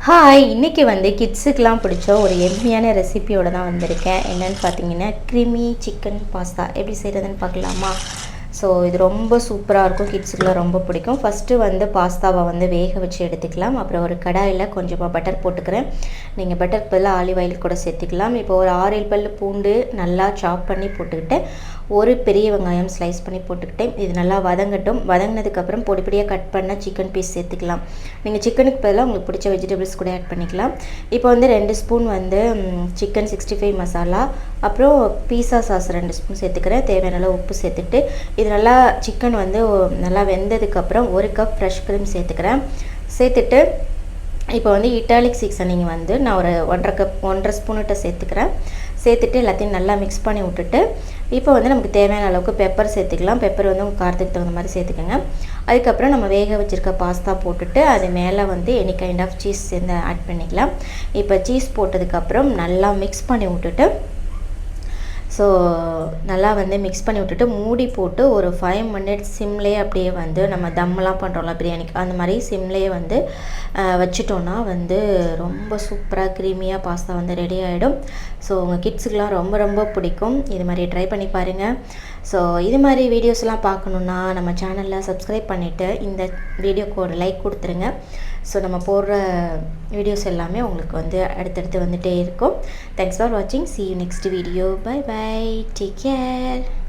Hi, இன்றைக்கி வந்து கிட்ஸுக்கெலாம் பிடிச்ச ஒரு எம்மியான ரெசிபியோடு தான் வந்திருக்கேன். என்னென்னு பார்த்தீங்கன்னா, க்ரீமி சிக்கன் பாஸ்தா எப்படி செய்கிறதுன்னு பார்க்கலாமா? ஸோ இது ரொம்ப சூப்பராக இருக்கும், கிட்ஸுக்கெலாம் ரொம்ப பிடிக்கும். ஃபஸ்ட்டு வந்து பாஸ்தாவை வந்து வேக வச்சு எடுத்துக்கலாம். அப்புறம் ஒரு கடாயில் கொஞ்சமாக பட்டர் போட்டுக்கிறேன். நீங்கள் பட்டருக்கு பதிலாக ஆலிவ் ஆயில் கூட சேர்த்துக்கலாம். இப்போ ஒரு 6-7 பல் பூண்டு நல்லா சாப் பண்ணி போட்டுக்கிட்டு, ஒரு பெரிய வெங்காயம் ஸ்லைஸ் பண்ணி போட்டுக்கிட்டேன். இது நல்லா வதங்கட்டும். வதங்கினதுக்கப்புறம் பொடி பொடியாக கட் பண்ண சிக்கன் பீஸ் சேர்த்துக்கலாம். நீங்கள் சிக்கனுக்கு பதிலாக உங்களுக்கு பிடிச்ச வெஜிடபிள்ஸ் கூட ஆட் பண்ணிக்கலாம். இப்போ வந்து 2 ஸ்பூன் வந்து சிக்கன் 65 மசாலா, அப்புறம் பீஸா சாஸ் 2 ஸ்பூன் சேர்த்துக்கிறேன். தேவையான அளவு உப்பு சேர்த்துட்டு, இது நல்லா சிக்கன் வந்து நல்லா வெந்ததுக்கப்புறம் 1 கப் ஃப்ரெஷ் க்ரீம் சேர்த்துக்கிறேன். சேர்த்துட்டு இப்போ வந்து இட்டாலிக் சீசனிங் வந்து நான் ஒரு 1.5 ஸ்பூன்கிட்ட சேர்த்துக்கிறேன். சேர்த்துட்டு எல்லாத்தையும் நல்லா மிக்ஸ் பண்ணி விட்டுட்டு, இப்போ வந்து நமக்கு தேவையான அளவுக்கு பெப்பர் சேர்த்துக்கலாம். பெப்பர் வந்து உங்கள் காரத்துக்கு தகுந்த மாதிரி சேர்த்துக்கோங்க. அதுக்கப்புறம் நம்ம வேக வச்சுருக்க பாஸ்தா போட்டுட்டு, அது மேலே வந்து எனி கைண்ட் ஆஃப் சீஸ் சேர்ந்து ஆட் பண்ணிக்கலாம். இப்போ சீஸ் போட்டதுக்கப்புறம் நல்லா மிக்ஸ் பண்ணி விட்டுட்டு, ஸோ நல்லா வந்து மிக்ஸ் பண்ணி விட்டுட்டு மூடி போட்டு ஒரு 5 மினிட்ஸ் சிம்லேயே அப்படியே வந்து நம்ம தம்மெலாம் பண்ணுறோம்ல பிரியாணிக்கு, அந்த மாதிரி சிம்லேயே வந்து வச்சுட்டோன்னா வந்து ரொம்ப சூப்பராக க்ரீமியாக பாஸ்தா வந்து ரெடி ஆகிடும். ஸோ உங்கள் கிட்ஸுக்கெலாம் ரொம்ப ரொம்ப பிடிக்கும். இது மாதிரி ட்ரை பண்ணி பாருங்கள். ஸோ இது மாதிரி வீடியோஸ்லாம் பார்க்கணுன்னா நம்ம சேனலில் சப்ஸ்கிரைப் பண்ணிவிட்டு இந்த வீடியோக்கு ஒரு லைக் கொடுத்துருங்க. ஸோ நம்ம போடுற வீடியோஸ் எல்லாமே உங்களுக்கு வந்து அடுத்தடுத்து வந்துகிட்டே இருக்கும். தேங்க்ஸ் ஃபார் வாட்சிங். See you next video. Bye bye. Take care.